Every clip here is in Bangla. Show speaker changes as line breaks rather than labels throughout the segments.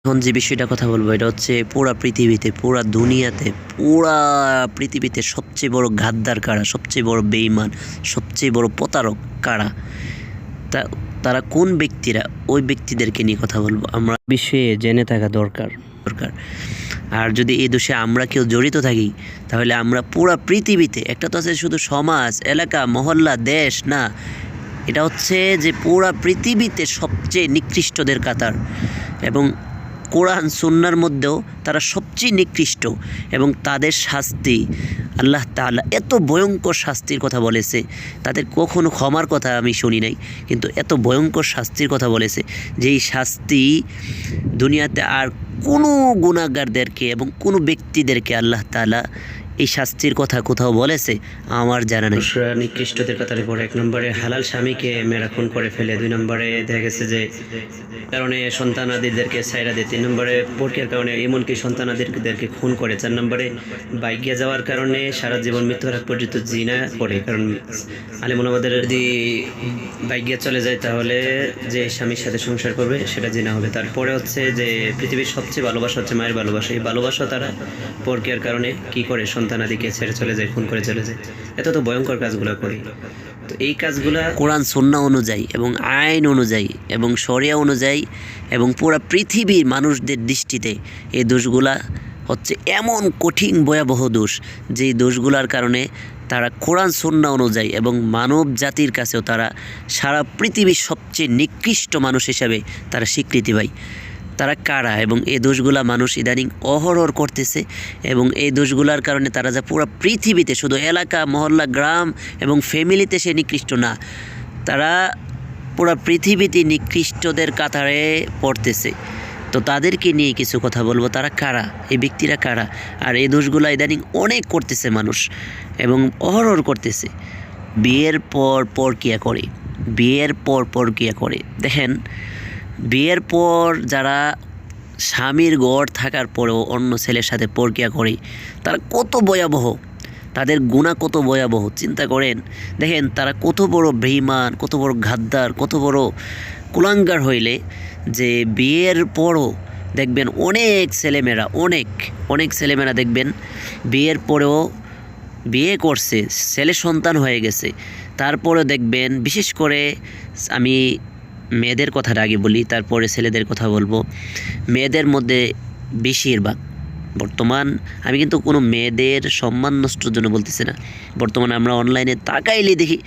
এখন যে বিষয়টা কথা বলবো এটা হচ্ছে পুরা পৃথিবীতে, পুরা দুনিয়াতে, পুরা পৃথিবীতে সবচেয়ে বড় গাদ্দার কারা, সবচেয়ে বড় বেঈমান, সবচেয়ে বড় প্রতারক কারা, তা তারা কোন ব্যক্তিরা, ওই ব্যক্তিদেরকে নিয়ে কথা বলবো। আমরা বিষয়ে জেনে থাকা দরকার। আর যদি এই দোষে আমরা কেউ জড়িত থাকি তাহলে আমরা পুরা পৃথিবীতে, একটা তো আছে শুধু সমাজ, এলাকা, মহল্লা, দেশ না, এটা হচ্ছে যে পুরা পৃথিবীতে সবচেয়ে নিকৃষ্টদের কাতার। এবং কোরআন সুন্নাহর মধ্যেও তারা সবচেয়ে নিকৃষ্ট এবং তাদের শাস্তি আল্লাহ তাআলা এত ভয়ঙ্কর শাস্তির কথা বলেছে, তাদের কখনো ক্ষমার কথা আমি শুনি নাই, কিন্তু এত ভয়ঙ্কর শাস্তির কথা বলেছে যেই শাস্তি দুনিয়াতে আর কোনো গুনাহগারদেরকে এবং কোনো ব্যক্তিদেরকে আল্লাহ তাআলা এই শাস্তির কথা কোথাও বলেছে আমার জানা নেই। নিকৃষ্টদের কথার পরে 1 নম্বরে হালাল স্বামীকে মেয়েরা খুন করে ফেলে, 2 নম্বরে দেখা গেছে যে কারণে সন্তানাদিদেরকে ছাইরা দেয়, 3 নম্বরে পরকীয়ার কারণে এমনকি সন্তানাদিদেরকে খুন করে, 4 নম্বরে বাইকে যাওয়ার কারণে সারা জীবন মৃত্যুর আগ পর্যন্ত জিনা করে। কারণ আলেমুল আমাদের যদি বাইকে চলে যায় তাহলে যে স্বামীর সাথে সংসার করবে সেটা জিনা হবে। তারপরে হচ্ছে যে পৃথিবীর সবচেয়ে ভালোবাসা হচ্ছে মায়ের ভালোবাসা, এই ভালোবাসা তারা পরকীয়ার কারণে কি করে, সন্তানাদিকে ছেড়ে চলে যায়, খুন করে চলে যায়। এত তো ভয়ঙ্কর কাজগুলো করি। তো এই কাজগুলা কোরআন সুন্নাহ অনুযায়ী এবং আইন অনুযায়ী এবং শরিয়া অনুযায়ী এবং পুরো পৃথিবীর মানুষদের দৃষ্টিতে এই দোষগুলা হচ্ছে এমন কঠিন ভয়াবহ দোষ, যেই দোষগুলার কারণে তারা কোরআন সুন্নাহ অনুযায়ী এবং মানব জাতির কাছেও তারা সারা পৃথিবীর সবচেয়ে নিকৃষ্ট মানুষ হিসাবে তারা স্বীকৃতি পায়। তারা কারা এবং এই দোষগুলা মানুষ ইদানিং অহরহ করতেছে, এবং এই দোষগুলার কারণে তারা যা পুরো পৃথিবীতে শুধু এলাকা, মহল্লা, গ্রাম এবং ফ্যামিলিতে সে নিকৃষ্ট না, তারা পুরো পৃথিবীতে নিকৃষ্টদের কাতারে পড়তেছে। তো তাদেরকে নিয়ে কিছু কথা বলবো, তারা কারা, এই ব্যক্তিরা কারা, আর এই দোষগুলো ইদানিং অনেক করতেছে মানুষ এবং অহরহ করতেছে। বিয়ের পর পরকীয়া করে, বিয়ের পর পরকীয়া করে। দেখেন, বিয়ের পর যারা স্বামীর গড় থাকার পরেও অন্য ছেলের সাথে পরকীয়া করে, তারা কত ভয়াবহ, তাদের গুনাহ কত ভয়াবহ চিন্তা করেন। দেখেন তারা কত বড় বেঈমান, কত বড় গাদ্দার, কত বড় কুলাঙ্গার হইলে যে বিয়ের পরও দেখবেন অনেক ছেলেমেয়েরা, অনেক ছেলেমেয়েরা দেখবেন বিয়ের পরেও বিয়ে করছে, ছেলে সন্তান হয়ে গেছে, তারপরেও দেখবেন, বিশেষ করে আমি মেয়েদের কথাটা আগে বলি তারপরে ছেলেদের কথা বলবো। মেয়েদের মধ্যে বেশিরভাগ বর্তমান, আমি কিন্তু কোনো মেয়েদের সম্মান নষ্টর জন্য বলতেছি না, বর্তমানে আমরা অনলাইনে তাকাইলে দেখি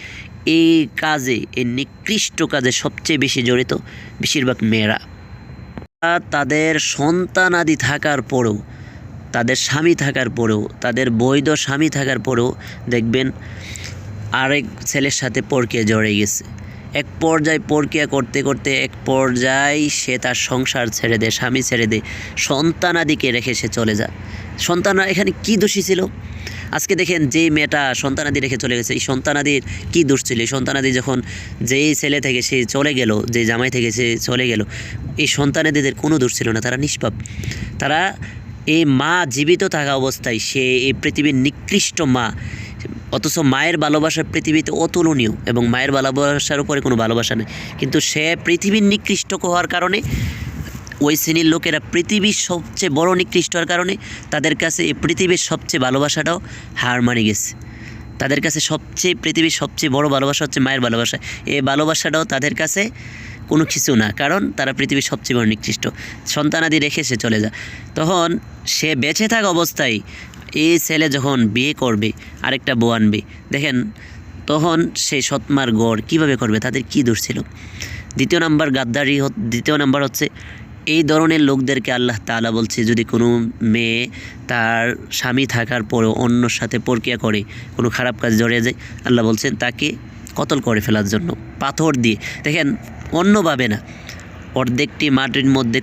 এই কাজে, এই নিকৃষ্ট কাজে সবচেয়ে বেশি জড়িত বেশিরভাগ মেয়েরা। তাদের সন্তান আদি থাকার পরেও, তাদের স্বামী থাকার পরেও, তাদের বৈধ স্বামী থাকার পরেও দেখবেন আরেক ছেলের সাথে পরকীয়া জড়িয়ে গেছে। এক পর্যায়ে পরকীয়া করতে করতে এক পর্যায়ে সে তার সংসার ছেড়ে দেয়, স্বামী ছেড়ে দেয়, সন্তানাদিকে রেখে সে চলে যায়। সন্তানরা এখানে কি দোষী ছিল? আজকে দেখেন যে মেয়েটা সন্তানাদি রেখে চলে গেছে, এই সন্তানাদির কি দোষ ছিল? এই সন্তানাদি যখন যেই ছেলে থেকে সে চলে গেল, যে জামাই থেকে সে চলে গেল, এই সন্তানাদিদের কোনো দোষ ছিল না, তারা নিষ্পাপ। তারা এই মা জীবিত থাকা অবস্থায় সে এই পৃথিবীর নিকৃষ্ট মা, অথচ মায়ের ভালোবাসা পৃথিবীতে অতুলনীয় এবং মায়ের ভালোবাসার উপরে কোনো ভালোবাসা নেই, কিন্তু সে পৃথিবীর নিকৃষ্ট হওয়ার কারণে, ওই শ্রেণীর লোকেরা পৃথিবীর সবচেয়ে বড় নিকৃষ্ট হওয়ার কারণে তাদের কাছে এই পৃথিবীর সবচেয়ে ভালোবাসাটাও হার মানিয়ে গেছে। তাদের কাছে পৃথিবীর সবচেয়ে বড় ভালোবাসা হচ্ছে মায়ের ভালোবাসা, এই ভালোবাসাটাও তাদের কাছে কোনো কিছু না, কারণ তারা পৃথিবীর সবচেয়ে বড় নিকৃষ্ট। সন্তানাদি রেখে সে চলে যায়, তখন সে বেঁচে থাকা অবস্থায় এই ছেলে যখন বিয়ে করবে, আরেকটা বউ আনবে, দেখেন তখন সেই সৎমার গড় কীভাবে করবে, তাদের কী দোষ ছিল? দ্বিতীয় নাম্বার হচ্ছে এই ধরনের লোকদেরকে আল্লাহ তাআলা বলছে, যদি কোনো মেয়ে তার স্বামী থাকার পরেও অন্যর সাথে পরকীয়া করে, কোনো খারাপ কাজ জড়িয়ে যায়, আল্লাহ বলছেন তাকে কতল করে ফেলার জন্য পাথর দিয়ে। দেখেন, অন্যভাবে না, অর্ধেকটি মাটির মধ্যে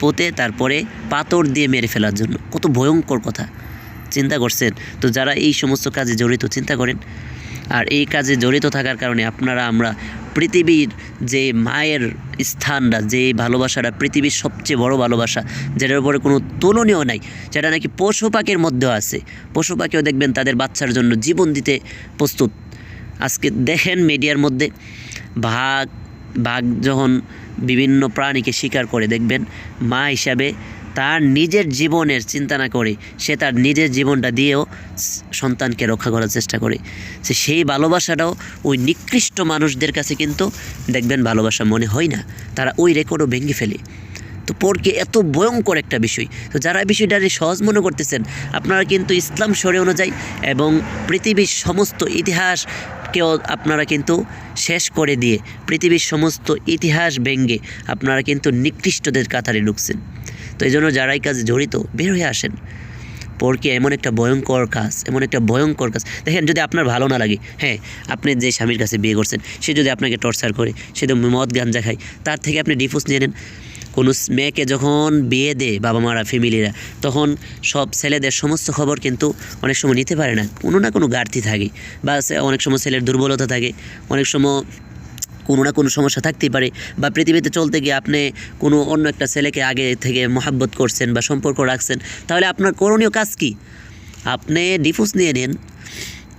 পুঁতে তারপরে পাথর দিয়ে মেরে ফেলার জন্য। কত ভয়ঙ্কর কথা, চিন্তা করছেন? তো যারা এই সমস্ত কাজে জড়িত, চিন্তা করেন। আর এই কাজে জড়িত থাকার কারণে আমরা পৃথিবীর যে মায়ের স্থানটা, যে ভালোবাসাটা পৃথিবীর সবচেয়ে বড় ভালোবাসা, যেটার উপরে কোনো তুলনীয় নাই, যেটা নাকি পশু পাখির মধ্যেও আছে, পশু পাখিও দেখবেন তাদের বাচ্চার জন্য জীবন দিতে প্রস্তুত। আজকে দেখেন মিডিয়ার মধ্যে বাঘ যখন বিভিন্ন প্রাণীকে শিকার করে, দেখবেন মা হিসাবে তার নিজের জীবনের চিন্তা না করে সে তার নিজের জীবনটা দিয়েও সন্তানকে রক্ষা করার চেষ্টা করে। সেই ভালোবাসাটাও ওই নিকৃষ্ট মানুষদের কাছে কিন্তু দেখবেন ভালোবাসা মনে হয় না, তারা ওই রেকর্ডও ভেঙে ফেলে। তো পরকে এত ভয়ঙ্কর একটা বিষয়। তো যারা বিষয়টাকে সহজ মনে করতেছেন, আপনারা কিন্তু ইসলাম শরীয়ত অনুযায়ী এবং পৃথিবীর সমস্ত ইতিহাসকেও আপনারা কিন্তু শেষ করে দিয়ে পৃথিবীর সমস্ত ইতিহাস ভেঙে আপনারা কিন্তু নিকৃষ্টদের কাতারে ঢুকছেন। তো এই জন্য যারা এই কাজে জড়িত বের হয়ে আসেন। পরকে এমন একটা ভয়ঙ্কর কাজ, এমন একটা ভয়ঙ্কর কাজ। দেখেন, যদি আপনার ভালো না লাগে, হ্যাঁ, আপনি যে স্বামীর কাছে বিয়ে করছেন সে যদি আপনাকে টর্চার করে, সে তো মদ গাঞ্জা খায়, তার থেকে আপনি ডিভোর্স নিয়ে নেন। কোনো মেয়েকে যখন বিয়ে দেয় বাবা মারা, ফ্যামিলিরা, তখন সব ছেলেদের সমস্ত খবর কিন্তু অনেক সময় নিতে পারে না, কোনো না কোনো ঘাটতি থাকে, বা অনেক সময় ছেলের দুর্বলতা থাকে, অনেক সময় কোনো না কোনো সমস্যা থাকতেই পারে, বা পৃথিবীতে চলতে গিয়ে আপনি কোনো অন্য একটা ছেলেকে আগে থেকে মহাব্বত করছেন বা সম্পর্ক রাখছেন, তাহলে আপনার করণীয় কাজ কি? আপনি ডিভোর্স নিয়ে নেন,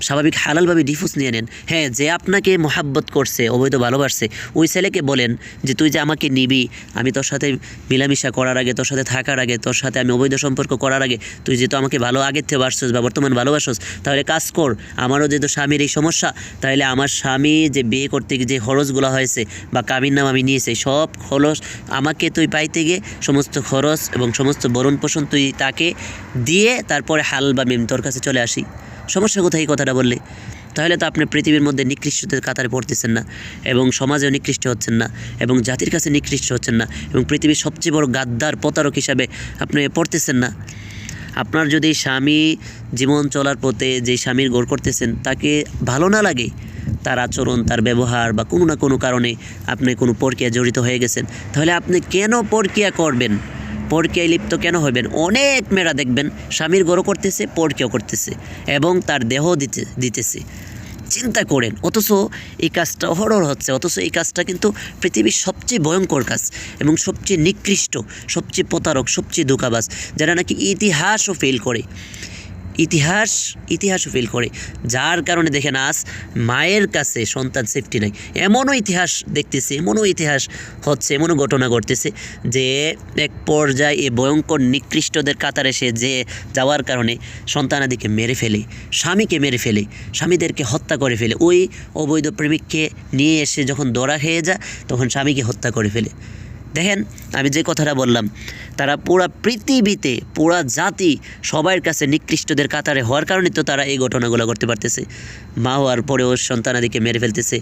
স্বাভাবিক হালালভাবে ডিভোর্স নিয়ে নেন। হ্যাঁ, যে আপনাকে মহাব্বত করছে, অবৈধ ভালোবাসছে, ওই ছেলেকে বলেন যে তুই যে আমাকে নিবি, আমি তোর সাথে মিলামিশা করার আগে, তোর সাথে থাকার আগে, তোর সাথে আমি অবৈধ সম্পর্ক করার আগে তুই যেহেতু আমাকে ভালো আগের থেকে বাসছস বা বর্তমান ভালোবাসছস, তাহলে কাজ কর, আমারও যেহেতু স্বামীর এই সমস্যা, তাহলে আমার স্বামী যে বিয়ে করতে গিয়ে যে খরচগুলো হয়েছে বা কাবির নাম আমি নিয়েছি, সব খরচ আমাকে তুই পাইতে গিয়ে সমস্ত খরচ এবং সমস্ত ভরণ পোষণ তুই তাকে দিয়ে তারপরে হালালভাবে আমি তোর কাছে চলে আসি। সমস্যা কোথায় এই কথাটা বললে? তাহলে তো আপনি পৃথিবীর মধ্যে নিকৃষ্টদের কাতারে পড়তেছেন না, এবং সমাজেও নিকৃষ্ট হচ্ছেন না, এবং জাতির কাছে নিকৃষ্ট হচ্ছেন না, এবং পৃথিবীর সবচেয়ে বড় গাদ্দার প্রতারক হিসাবে আপনি পড়তেছেন না। আপনার যদি স্বামী জীবন চলার পথে যে স্বামীর গড় করতেছেন তাকে ভালো না লাগে, তার আচরণ, তার ব্যবহার, বা কোনো না কোনো কারণে আপনি কোনো প্রক্রিয়া জড়িত হয়ে গেছেন, তাহলে আপনি কেন প্রক্রিয়া করবেন? পরকীয়ায় লিপ্ত কেন হবেন? অনেক মেয়েরা দেখবেন স্বামীর গড় করতেছে, পরকীয়া করতেছে, এবং তার দেহ দিতেছে। চিন্তা করেন, অথচ এই কাজটা অহরহ হচ্ছে, অথচ এই কাজটা কিন্তু পৃথিবীর সবচেয়ে ভয়ঙ্কর কাজ এবং সবচেয়ে নিকৃষ্ট, সবচেয়ে প্রতারক, সবচেয়ে ধোঁকাবাজ, যারা নাকি ইতিহাসও ফেল করে, ইতিহাসও ফেল করে। যার কারণে দেখেন আজ মায়ের কাছে সন্তান সেফটি নাই। এমনও ইতিহাস দেখতেছে, এমনও ইতিহাস হচ্ছে, এমনও ঘটনা ঘটতেছে যে এক পর্যায়ে এই ভয়ঙ্কর নিকৃষ্টদের কাতারে সে যে যাওয়ার কারণে সন্তানাদিকে মেরে ফেলে, স্বামীকে মেরে ফেলে, স্বামীদেরকে হত্যা করে ফেলে। ওই অবৈধ প্রেমিককে নিয়ে এসে যখন ধরা খেয়ে যায় তখন স্বামীকে হত্যা করে ফেলে। দেখেন, আমি যে কথাটা বললাম, তারা পুরা পৃথিবীতে, পুরা জাতি সবার কাছে নিকৃষ্টদের কাতারে হওয়ার কারণে তো তারা এই ঘটনাগুলো করতে পারতেছে। মা হওয়ার পরেও সন্তানাদিকে মেরে ফেলতেছে,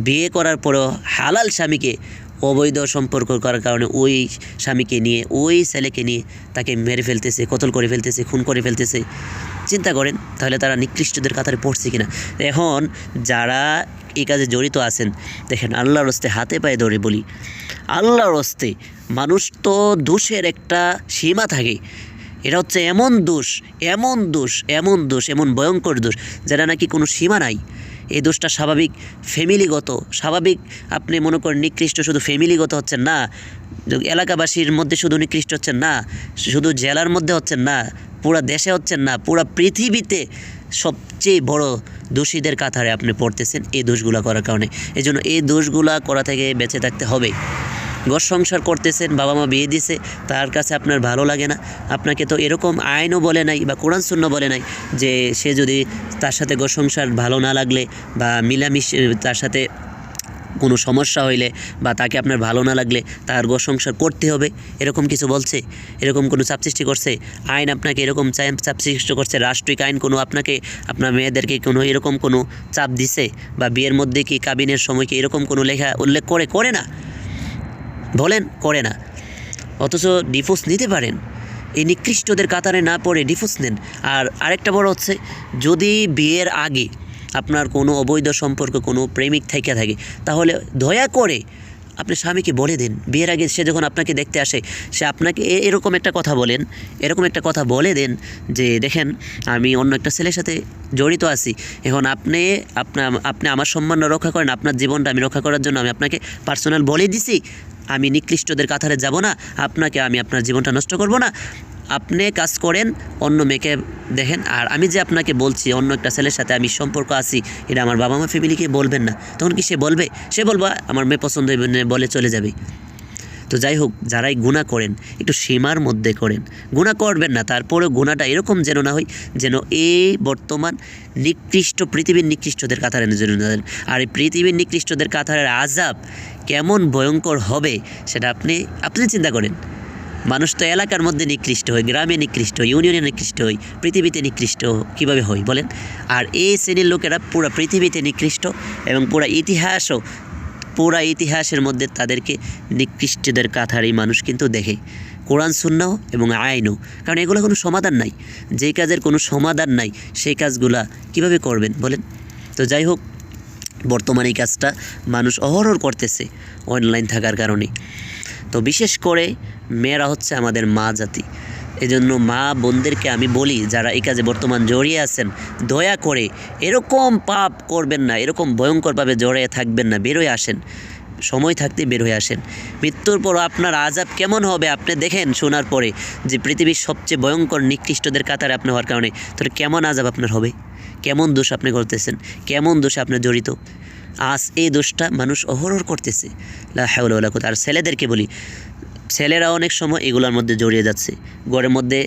বিয়ে করার পরেও হালাল স্বামীকে অবৈধ সম্পর্ক করার কারণে ওই স্বামীকে নিয়ে, ওই ছেলেকে নিয়ে তাকে মেরে ফেলতেছে, কতল করে ফেলতেছে, খুন করে ফেলতেছে। চিন্তা করেন তাহলে তারা নিকৃষ্টদের কাতারে পড়ছে কিনা। এখন যারা এই কাজে জড়িত আছেন, দেখেন, আল্লাহর হস্তে হাতে পায়ে ধরে বলি, আল্লাহর হস্তে মানুষ তো দোষের একটা সীমা থাকে। এটা হচ্ছে এমন দোষ, এমন ভয়ঙ্কর দোষ যেটা নাকি কোনো সীমা নাই। এই দোষটা স্বাভাবিক ফ্যামিলিগত, স্বাভাবিক আপনি মনে করেন নিকৃষ্ট শুধু ফ্যামিলিগত হচ্ছেন না, এলাকাবাসীর মধ্যে শুধু নিকৃষ্ট হচ্ছেন না, শুধু জেলার মধ্যে হচ্ছেন না, পুরা দেশে হচ্ছেন না, পুরা পৃথিবীতে সবচেয়ে বড় দোষীদের কাতারে আপনি পড়তেছেন এই দোষগুলা করার কারণে। এই জন্য এই দোষগুলা করা থেকে বেঁচে থাকতে হবে। ঘর সংসার করতেছেন, বাবা মা বিয়ে দিছে, তার কাছে আপনার ভালো লাগে না, আপনাকে তো এরকম আইনও বলে নাই বা কোরআন সুন্নাহ বলে নাই যে সে যদি তার সাথে ঘর সংসার ভালো না লাগলে বা মিলামিশে তার সাথে কোনো সমস্যা হইলে বা তাকে আপনার ভালো না লাগলে তার ঘর সংসার করতে হবে, এরকম কিছু বলছে? এরকম কোনো চাপ সৃষ্টি করছে আইন আপনাকে? এরকম চাপ সৃষ্টি করছে রাষ্ট্রিক আইন কোনো আপনাকে, আপনার মেয়েদেরকে কোনো এরকম কোনো চাপ দিছে? বা বিয়ের মধ্যে কি কাবিনের সময় কি এরকম কোনো লেখা উল্লেখ করে না? বলেন, করে না। অথচ ডিভোর্স নিতে পারেন। এই নিকৃষ্টদের কাতারে না পড়ে ডিভোর্স নেন। আর আরেকটা বড় হচ্ছে, যদি বিয়ের আগে আপনার কোনো অবৈধ সম্পর্ক, কোনো প্রেমিক থেকে থাকে, তাহলে দয়া করে আপনি স্বামীকে বলে দিন। বিয়ের আগে সে যখন আপনাকে দেখতে আসে, সে আপনাকে এরকম একটা কথা বলে দেন যে দেখেন, আমি অন্য একটা ছেলের সাথে জড়িত আছি, এখন আপনি আমার সম্মান রক্ষা করেন, আপনার জীবনটা আমি রক্ষা করার জন্য আমি আপনাকে পার্সোনাল বলে দিছি, আমি নিকৃষ্টদের কাতারে যাব না, আমি আপনার জীবনটা নষ্ট করব না, আপনি কাজ করেন, অন্য মেয়েকে দেখেন, আর আমি যে আপনাকে বলছি অন্য একটা ছেলের সাথে আমি সম্পর্ক আছি, এটা আমার বাবা মা ফ্যামিলিকে বলবেন না। তখন কি সে বলবে? সে বলবে আমার মেয়ে পছন্দ বলে চলে যাবে। তো যাই হোক, যারাই গুনাহ করেন একটু সীমার মধ্যে করেন, গুনাহ করবেন না, তারপরেও গুনাহটা এরকম যেন না হয় যেন এই বর্তমান নিকৃষ্ট পৃথিবীর নিকৃষ্টদের কাতারে যেন না দেন। আর এই পৃথিবীর নিকৃষ্টদের কাতারের আযাব কেমন ভয়ঙ্কর হবে সেটা আপনি চিন্তা করেন। মানুষ তো এলাকার মধ্যে নিকৃষ্ট হয়, গ্রামে নিকৃষ্ট হয়, ইউনিয়নে নিকৃষ্ট হয়, পৃথিবীতে নিকৃষ্ট কীভাবে হয় বলেন? আর এই শ্রেণীর লোকেরা পুরো পৃথিবীতে নিকৃষ্ট এবং পুরা ইতিহাসের মধ্যে তাদেরকে নিকৃষ্টদের কাতারেই মানুষ কিন্তু দেখে, কোরআন সুন্নাহ এবং আইনও। কারণ এগুলো কোনো সমাধান নাই, যেই কাজের কোনো সমাধান নাই সেই কাজগুলা কিভাবে করবেন বলেন? তো যাই হোক, বর্তমানে এই কাজটা মানুষ অহরহ করতেছে অনলাইন থাকার কারণে। তো বিশেষ করে মেয়েরা হচ্ছে আমাদের মা জাতি, এজন্য মা বোনদেরকে আমি বলি যারা এই কাজে বর্তমান জড়িয়ে আছেন, দয়া করে এরকম পাপ করবেন না, এরকম ভয়ঙ্করভাবে জড়িয়ে থাকবেন না, বের হয়ে আসেন, সময় থাকতে বের হয়ে আসেন। মৃত্যুর পর আপনার আযাব কেমন হবে আপনি দেখেন, শোনার পরে যে পৃথিবীর সবচেয়ে ভয়ঙ্কর নিকৃষ্টদের কাতারে আপনি হওয়ার কারণে তাহলে কেমন আযাব আপনার হবে, কেমন দোষ আপনি করতেছেন, কেমন দোষে আপনি জড়িত। আজ এই দোষটা মানুষ অহরহ করতেছে, লা হাওলা ওয়ালা কুওয়াতা। আর ছেলেদেরকে বলি, ছেলেরা অনেক সময় এগুলোর মধ্যে জড়িয়ে যাচ্ছে, ঘরের মধ্যে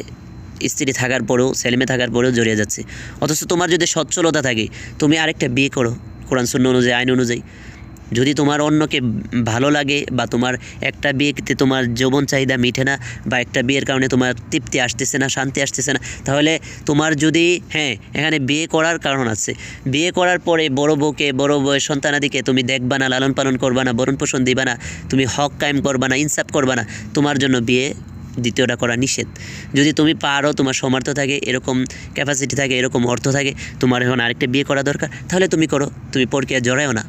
স্ত্রী থাকার পরেও, ছেলেমেয়ে থাকার পরেও জড়িয়ে যাচ্ছে। অথচ তোমার যদি সচ্ছলতা থাকে তুমি আরেকটা বিয়ে করো কোরআন সুন্নাহ অনুযায়ী, আইন অনুযায়ী। যদি তোমার অন্যকে ভালো লাগে বা তোমার একটা বিয়েতে তোমার যৌবন চাহিদা মিটে না বা একটা বিয়ের কারণে তোমার তৃপ্তি আসতেছে না, শান্তি আসতেছে না, তাহলে তোমার যদি এখানে বিয়ে করার কারণ আছে, বিয়ে করার পরে বড় বউকে, বড় বউয়ের সন্তানাদিকে তুমি দেখবা না, লালন পালন করবা না, ভরণ পোষণ দিবা না, তুমি হক কায়েম করবা না, ইনসাফ করবা না, তোমার জন্য বিয়ে দ্বিতীয়টা করা নিষেধ। যদি তুমি পারো, তোমার সামর্থ্য থাকে, এরকম ক্যাপাসিটি থাকে, এরকম অর্থ থাকে, তোমার এখন আরেকটা বিয়ে করা দরকার, তাহলে তুমি করো, তুমি পরকীয়া জড়ায়ও না।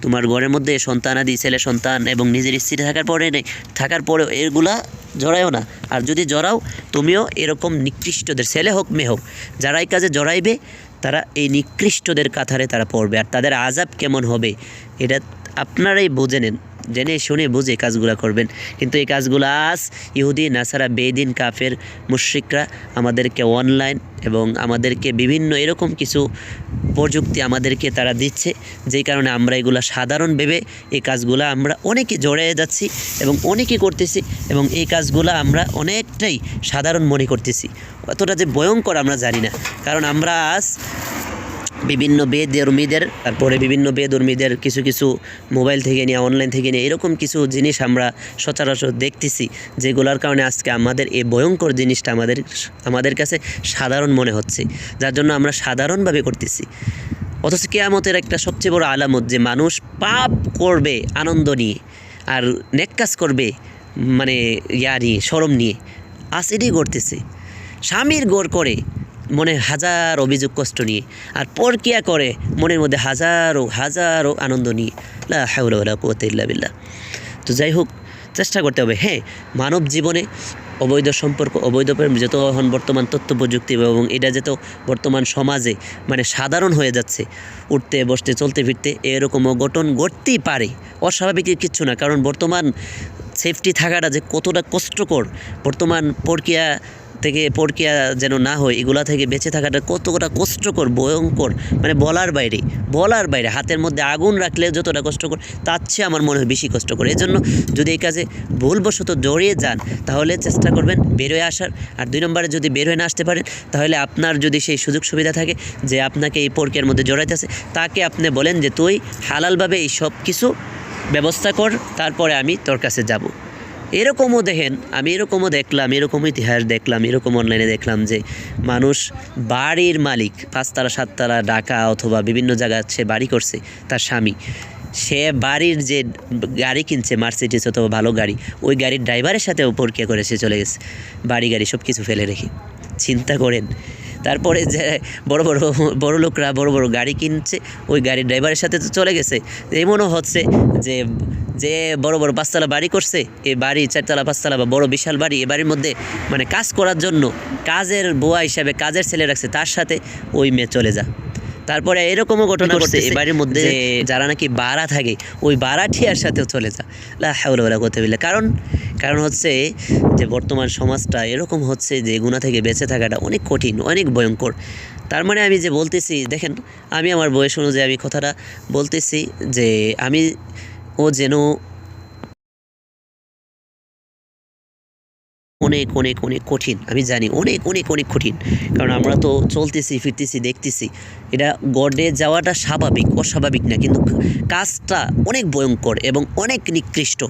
তোমার ঘরের মধ্যে সন্তানাদি, ছেলে সন্তান এবং নিজের স্ত্রী থাকার পরেও এগুলা জড়ায়ও না। আর যদি জড়াও তুমিও এরকম নিকৃষ্টদের, ছেলে হোক মেয়ে হোক, যারা এই কাজে জড়াইবে তারা এই নিকৃষ্টদের কাতারে তারা পড়বে। আর তাদের আযাব কেমন হবে এটা আপনারাই বুঝে নেন, জেনে শুনে বুঝে কাজগুলো করবেন। কিন্তু এই কাজগুলো আজ ইহুদি, নাসারা, বেদিন, কাফের, মুশরিকরা আমাদেরকে অনলাইন এবং আমাদেরকে বিভিন্ন এরকম কিছু প্রযুক্তি আমাদেরকে তারা দিচ্ছে, যেই কারণে আমরা এগুলো সাধারণ ভেবে এই কাজগুলো আমরা অনেকে জড়িয়ে যাচ্ছি এবং অনেকে করতেছি এবং এই কাজগুলো আমরা অনেকটাই সাধারণ মনে করতেছি। অতটা যে ভয়ঙ্কর আমরা জানি না, কারণ আমরা আজ বিভিন্ন বেধর্মীদের, তারপরে বিভিন্ন বেধর্মীদের কিছু মোবাইল থেকে নিয়ে, অনলাইন থেকে নিয়ে এরকম কিছু জিনিস আমরা সচরাচর দেখতেছি, যেগুলোর কারণে আজকে আমাদের এই ভয়ঙ্কর জিনিসটা আমাদের কাছে সাধারণ মনে হচ্ছে, যার জন্য আমরা সাধারণভাবে করতেছি। অথচ কিয়ামতের একটা সবচেয়ে বড় আলামত যে মানুষ পাপ করবে আনন্দ নিয়ে আর নেক কাজ করবে মানে নিয়ে, শরম নিয়ে, আজ এটাই ঘটতেছে। স্বামীর গড় করে মনে হাজার অভিযোগ কষ্ট নিয়ে, আর পরকিয়া করে মনের মধ্যে হাজারো আনন্দ নিয়ে। লা হাওলা ওয়ালা কুওয়াতা ইল্লা বিল্লাহ। তো যাই হোক, চেষ্টা করতে হবে। মানব জীবনে অবৈধ সম্পর্ক, অবৈধ প্রেম যত এখন বর্তমান তথ্য প্রযুক্তি এবং এটা যত বর্তমান সমাজে মানে সাধারণ হয়ে যাচ্ছে, উঠতে বসতে চলতে ফিরতে এরকম অঘটন ঘটতেই পারে, অস্বাভাবিক কিছু না। কারণ বর্তমান সেফটি থাকাটা যে কতটা কষ্টকর, বর্তমান পরকিয়া যেন না হয়, এগুলা থেকে বেঁচে থাকাটা কতটা কষ্টকর, ভয়ঙ্কর, মানে বলার বাইরে। হাতের মধ্যে আগুন রাখলে যতটা কষ্টকর, তার চেয়ে আমার মনে হয় বেশি কষ্টকর। এজন্য যদি এই কাজে ভুলবশত জড়িয়ে যান তাহলে চেষ্টা করবেন বের হয়ে আসার। আর 2 নম্বরে যদি বের হয়ে না আসতে পারেন, তাহলে আপনার যদি সেই সুযোগ সুবিধা থাকে যে আপনাকে এই পরকীয়ার মধ্যে জড়াইতেছে, তাকে আপনি বলেন যে তুই হালালভাবে এই সব কিছু ব্যবস্থা কর, তারপরে আমি তোর কাছে যাব। এরকমও দেখেন, আমি এরকমও দেখলাম, এরকম ইতিহাস দেখলাম, এরকম অনলাইনে দেখলাম যে মানুষ, বাড়ির মালিক 5 তলা 7 তলা ঢাকা অথবা বিভিন্ন জায়গায় সে বাড়ি করছে, তার স্বামী, সে বাড়ির যে গাড়ি কিনছে মার্সিডিজ অথবা ভালো গাড়ি, ওই গাড়ির ড্রাইভারের সাথেও পরকীয়া করে সে চলে গেছে, গাড়ি সব কিছু ফেলে রেখে। চিন্তা করেন। তারপরে যে বড় লোকরা বড় গাড়ি কিনছে, ওই গাড়ির ড্রাইভারের সাথে তো চলে গেছে। এমনও হচ্ছে যে বড় 5 তলা বাড়ি করছে, এই বাড়ি 4 তলা 5 তলা বা বড় বিশাল বাড়ি, এ বাড়ির মধ্যে মানে কাজ করার জন্য কাজের বুয়া হিসাবে কাজের ছেলে রাখছে, তার সাথে ওই মেয়ে চলে যা। তারপরে এরকমও ঘটনা ঘটছে এই বাড়ির মধ্যে যারা নাকি ভাড়া থাকে, ওই ভাড়াটিয়ার সাথেও চলে যা। লা হাওলা ওয়ালা কুওয়াতা বিল্লাহ। কারণ হচ্ছে যে বর্তমান সমাজটা এরকম হচ্ছে যে গুনাহ থেকে বেঁচে থাকাটা অনেক কঠিন, অনেক ভয়ঙ্কর। তার মানে আমি যে বলতেছি, দেখেন আমি আমার বয়স অনুযায়ী আমি কথাটা বলতেছি যে ও যেন অনেক অনেক অনেক কঠিন, আমি জানি অনেক অনেক অনেক কঠিন, কারণ আমরা তো চলতেছি ফিরতেছি দেখতেছি। এটা গড়ে যাওয়াটা স্বাভাবিক, অস্বাভাবিক না, কিন্তু কাজটা অনেক ভয়ঙ্কর এবং অনেক নিকৃষ্ট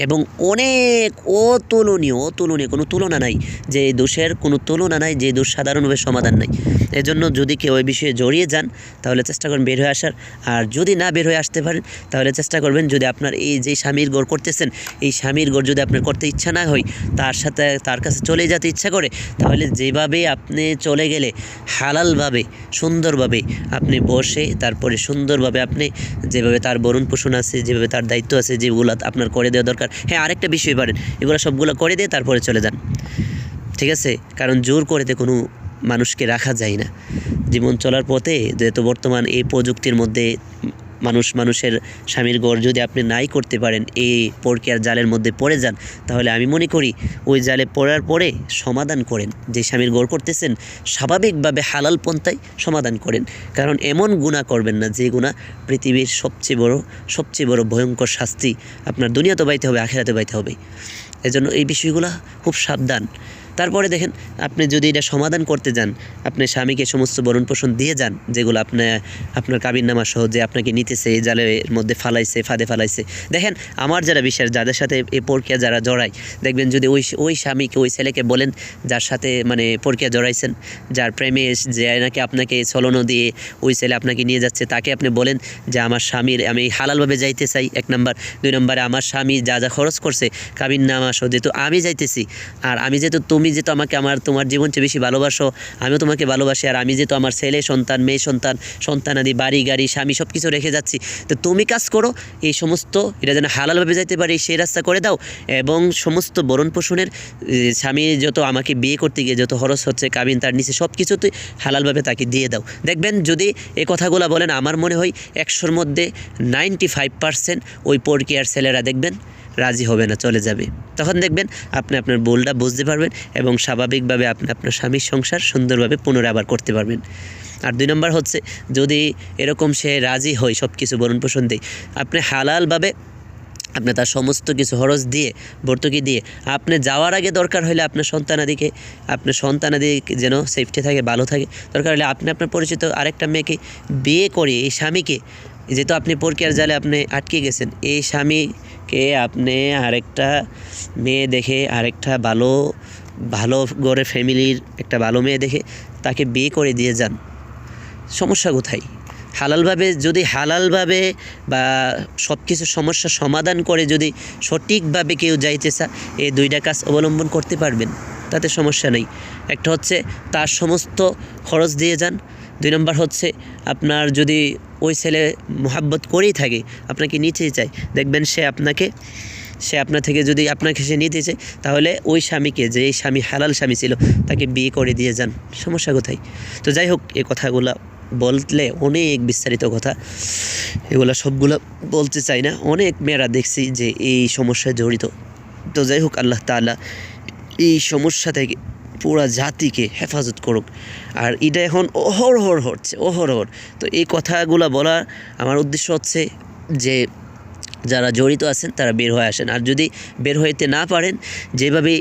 এবং অনেক অতুলনীয়, অতুলনীয়, কোনো তুলনা নাই। যে দোষের কোনো তুলনা নাই, যে দোষ সাধারণভাবে সমাধান নাই। এজন্য যদি কেউ ওই বিষয়ে জড়িয়ে যান তাহলে চেষ্টা করবেন বের হয়ে আসার। আর যদি না বের হয়ে আসতে পারেন তাহলে চেষ্টা করবেন, যদি আপনার এই যে স্বামীর গড় করতেছেন, এই স্বামীর গড় যদি আপনার করতে ইচ্ছা না হয়, তার সাথে তার কাছে চলে যেতে ইচ্ছা করে, তাহলে যেভাবে আপনি চলে গেলে হালালভাবে সুন্দরভাবে আপনি বসে তারপরে সুন্দরভাবে আপনি যেভাবে তার ভরণ পোষণ আছে, যেভাবে তার দায়িত্ব আছে, যেগুলো আপনার করে দেওয়া দরকার, হ্যাঁ আরেকটা বিষয় পারেন, এগুলো সবগুলো করে দিয়ে তারপরে চলে যান, ঠিক আছে? কারণ জোর করে কোনো মানুষকে রাখা যায় না। জীবন চলার পথে যেহেতু বর্তমান এই প্রযুক্তির মধ্যে মানুষের স্বামীর গড় যদি আপনি নাই করতে পারেন, এই পরকীয়ার জালের মধ্যে পড়ে যান, তাহলে আমি মনে করি ওই জালে পড়ার পরে সমাধান করেন। যে স্বামীর গড় করতেছেন স্বাভাবিকভাবে হালাল পন্থায় সমাধান করেন, কারণ এমন গুনাহ করবেন না যে গুনাহ পৃথিবীর সবচেয়ে বড় ভয়ঙ্কর শাস্তি আপনার দুনিয়াতে পাইতে হবে, আখিরাতে পাইতে হবে। এজন্য এই বিষয়গুলো খুব সাবধান। তারপরে দেখেন, আপনি যদি এটা সমাধান করতে যান, আপনি স্বামীকে সমস্ত ভরণ পোষণ দিয়ে যান, যেগুলো আপনার কাবিননামা সহ যে আপনাকে নিতেছে, এই জালের মধ্যে ফাঁদে ফালাইছে। দেখেন, আমার যারা বিশ্বাস, যাদের সাথে এই পরকীয়া যারা জড়ায়, দেখবেন যদি ওই স্বামীকে, ওই ছেলেকে বলেন যার সাথে মানে পরকীয়া জড়াইছেন, যার প্রেমে যে নাকি আপনাকে ছলনা দিয়ে ওই ছেলে আপনাকে নিয়ে যাচ্ছে, তাকে আপনি বলেন যে আমার স্বামীর আমি হালালভাবে যাইতে চাই, 1 নাম্বার। 2 নম্বরে আমার স্বামী যা যা খরচ করছে কাবিননামা সহ, যেহেতু আমি যাইতেছি, আর আমি যেহেতু তুমি যেহেতু আমাকে তোমার জীবন চেয়ে বেশি ভালোবাসো, আমিও তোমাকে ভালোবাসি, আর আমি যেহেতু আমার ছেলে সন্তান, মেয়ে সন্তানাদি, বাড়ি গাড়ি, স্বামী সব কিছু রেখে যাচ্ছি, তো তুমি কাজ করো এই সমস্ত, এটা যেন হালালভাবে যাইতে পারি সেই রাস্তা করে দাও, এবং সমস্ত ভরণ পোষণের স্বামী যত আমাকে বিয়ে করতে গিয়ে যত খরচ হচ্ছে, কাবিন তার নিচে সব কিছুতে হালালভাবে তাকে দিয়ে দাও। দেখবেন যদি এই কথাগুলো বলেন, আমার মনে হয় 100-র মধ্যে 95% ওই পরকীয়ার ছেলেরা দেখবেন রাজি হবে না, চলে যাবে। তখন দেখবেন আপনি আপনার ভুলটা বুঝতে পারবেন এবং স্বাভাবিকভাবে আপনি আপনার স্বামীর সংসার সুন্দরভাবে পুনরায় আবার করতে পারবেন। আর 2 নম্বর হচ্ছে, যদি এরকম সে রাজি হয়, সব কিছু ভরণ পোষণ দিয়ে, আপনি হালালভাবে আপনি তার সমস্ত কিছু খরচ দিয়ে, ভর্তুকি দিয়ে, আপনি যাওয়ার আগে দরকার হলে আপনার সন্তানাদি যেন সেফটি থাকে, ভালো থাকে, দরকার হলে আপনি আপনার পরিচিত আরেকটা মেয়েকে বিয়ে করে এই স্বামীকে, যেহেতু আপনি পরকীয়ার জালে আপনি আটকে গেছেন, এই স্বামীকে আপনি আরেকটা মেয়ে দেখে, আরেকটা ভালো ঘরের ফ্যামিলির একটা ভালো মেয়ে দেখে তাকে বিয়ে করে দিয়ে যান। সমস্যা কোথায়? হালালভাবে বা সব কিছু সমস্যার সমাধান করে যদি সঠিকভাবে কেউ যাইতে চায়, এই 2টা কাজ অবলম্বন করতে পারবেন, তাতে সমস্যা নেই। একটা হচ্ছে তার সমস্ত খরচ দিয়ে যান। 2 নম্বর হচ্ছে, আপনার যদি ওই ছেলে মোহাব্বত করেই থাকে, আপনাকে নিতেই চায়, দেখবেন সে আপনার থেকে যদি আপনাকে সে নিতে চায়, তাহলে ওই স্বামীকে, যে এই স্বামী হালাল স্বামী ছিল, তাকে বিয়ে করে দিয়ে যান। সমস্যা কোথায়? তো যাই হোক, এই কথাগুলো বললে অনেক বিস্তারিত কথা, এগুলো সবগুলো বলতে চাই না। অনেক মেয়েরা দেখছি যে এই সমস্যায় জড়িত। তো যাই হোক, আল্লাহ তাআলা এই সমস্যা থেকে পুরা জাতিকে হেফাজত করুক। আর এটা এখন অহরহর হচ্ছে। তো এই কথাগুলো বলার আমার উদ্দেশ্য হচ্ছে যে যারা জড়িত আছেন তারা বের হয়ে আসেন। আর যদি বের হইতে না পারেন, যেভাবে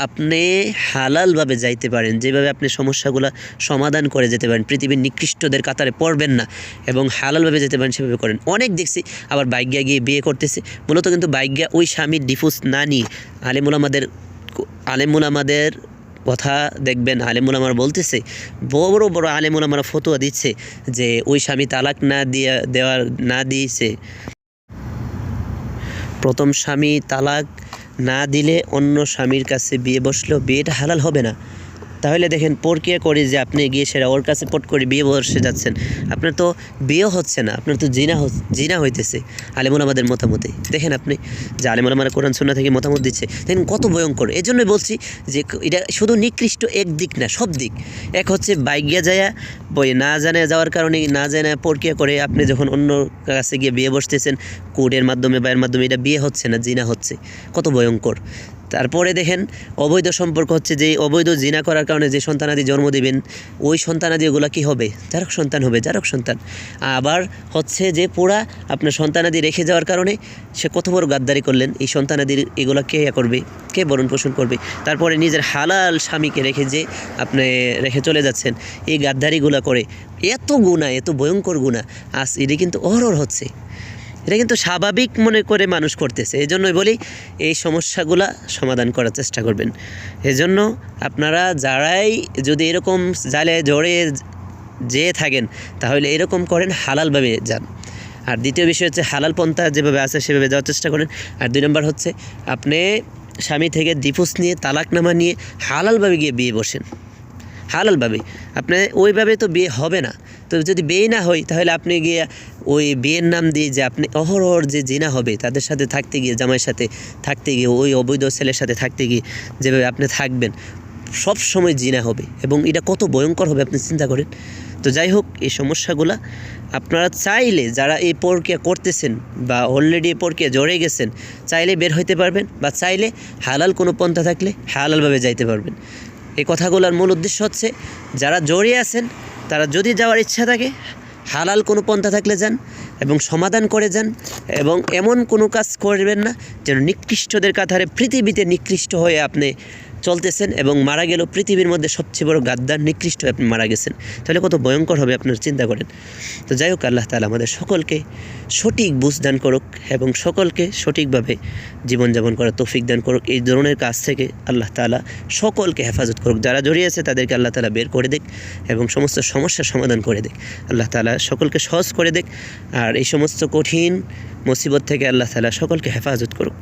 আপনি হালালভাবে যাইতে পারেন, যেভাবে আপনি সমস্যাগুলো সমাধান করে যেতে পারেন, পৃথিবীর নিকৃষ্টদের কাতারে পড়বেন না এবং হালালভাবে যেতে পারেন, সেভাবে করেন। অনেক দেখছি আবার বাইজ্ঞা গিয়ে বিয়ে করতেছে, মূলত কিন্তু বাইজ্ঞা ওই স্বামীর ডিভোর্স না নিয়ে, আলেমুলামাদের কথা দেখবেন, আলেমুলামারা বলতেছে, বড় আলেমুলামারা ফতোয়া দিচ্ছে যে ওই স্বামী তালাক না দিয়েছে, প্রথম স্বামী তালাক না দিলে অন্য স্বামীর কাছে বিয়ে বসলেও বিয়েটা হালাল হবে না। তাহলে দেখেন, পরকীয়া করে যে আপনি গিয়ে সেরা ওর কাছে পট করে বিয়ে বসে যাচ্ছেন, আপনার তো বিয়ে হচ্ছে না, আপনার তো জিনা হইতেছে আলেমুলামাদের মতামতে। দেখেন আপনি যে আলেমুলামারা কোরআন সুন্নাহ থেকে মতামত দিচ্ছে, দেখেন কত ভয়ঙ্কর। এই জন্যই বলছি যে এটা শুধু নিকৃষ্ট এক দিক না, সব দিক। এক হচ্ছে বাইজ্ঞা যায়া না জানে যাওয়ার কারণে, না জানে পরকীয়া করে আপনি যখন অন্য কাছে গিয়ে বিয়ে বসতেছেন কোর্টের মাধ্যমে বা এর মাধ্যমে, এটা বিয়ে হচ্ছে না, জিনা হচ্ছে, কত ভয়ঙ্কর। তারপরে দেখেন অবৈধ সম্পর্ক হচ্ছে যে অবৈধ জিনা করার কারণে যে সন্তানাদি জন্ম দেবেন ওই সন্তানাদি ওগুলো কী হবে, জারক সন্তান হবে, জারক সন্তান। আবার হচ্ছে যে পুরা আপনার সন্তানাদি রেখে যাওয়ার কারণে সে কত বড় গাদ্দারি করলেন, এই সন্তানাদির এগুলো কে করবে, কে ভরণ পোষণ করবে। তারপরে নিজের হালাল স্বামীকে রেখে যে আপনি রেখে চলে যাচ্ছেন, এই গাদ্দারিগুলো করে এত গুনাহ, এত ভয়ঙ্কর গুনাহ আজ এটি কিন্তু অহরহ হচ্ছে। এটা কিন্তু স্বাভাবিক মনে করে মানুষ করতেছে। এই জন্যই বলি এই সমস্যাগুলা সমাধান করার চেষ্টা করবেন। এজন্য আপনারা যারাই যদি এরকম জালে জড়ে যেয়ে থাকেন তাহলে এরকম করেন, হালালভাবে যান। আর দ্বিতীয় বিষয় হচ্ছে হালাল পন্থা যেভাবে আছে সেভাবে যাওয়ার চেষ্টা করেন। আর 2 নম্বর হচ্ছে আপনি স্বামী থেকে ডিভোর্স নিয়ে তালাকনামা নিয়ে হালালভাবে গিয়ে বিয়ে বসেন, হালালভাবে। আপনি ওইভাবে তো বিয়ে হবে না। তো যদি বিয়ে না হয় তাহলে আপনি গিয়ে ওই বিয়ের নাম দিয়ে যে আপনি অহরহ যে জিনা হবে তাদের সাথে থাকতে গিয়ে, জামাইয়ের সাথে থাকতে গিয়ে, ওই অবৈধ ছেলের সাথে থাকতে গিয়ে যেভাবে আপনি থাকবেন সব সময় জিনা হবে, এবং এটা কত ভয়ঙ্কর হবে আপনি চিন্তা করেন। তো যাই হোক, এই সমস্যাগুলা আপনারা চাইলে যারা এই প্রক্রিয়া করতেছেন বা অলরেডি এই প্রক্রিয়া জড়ে গেছেন চাইলে বের হইতে পারবেন, বা চাইলে হালাল কোনো পন্থা থাকলে হালালভাবে যাইতে পারবেন। এই কথাগুলোর মূল উদ্দেশ্য হচ্ছে যারা জড়িয়ে আছেন তারা যদি যাওয়ার ইচ্ছা থাকে হালাল কোনো পন্থা থাকলে যান এবং সমাধান করে যান, এবং এমন কোনো কাজ করবেন না যেন নিকৃষ্টদের কাতারে পৃথিবীতে নিকৃষ্ট হয়ে আপনি চলতেছেন এবং মারা গেল পৃথিবীর মধ্যে সবচেয়ে বড় গাদ্দার নিকৃষ্ট হয়ে আপনি মারা গেছেন, তাহলে কত ভয়ঙ্কর হবে আপনার চিন্তা করেন। তো যাই হোক, আল্লাহ তাআলা আমাদের সকলকে সঠিক বুঝ দান করুক এবং সকলকে সঠিকভাবে জীবনযাপন করার তৌফিক দান করুক। এই ধরনের কাজ থেকে আল্লাহ তাআলা সকলকে হেফাজত করুক। যারা জড়িয়ে আছে তাদেরকে আল্লাহ তাআলা বের করে দেখ এবং সমস্ত সমস্যার সমাধান করে দেখ। আল্লাহ তাআলা সকলকে সহজ করে দেখ, আর এই সমস্ত কঠিন মুসিবত থেকে আল্লাহ তাআলা সকলকে হেফাজত করুক।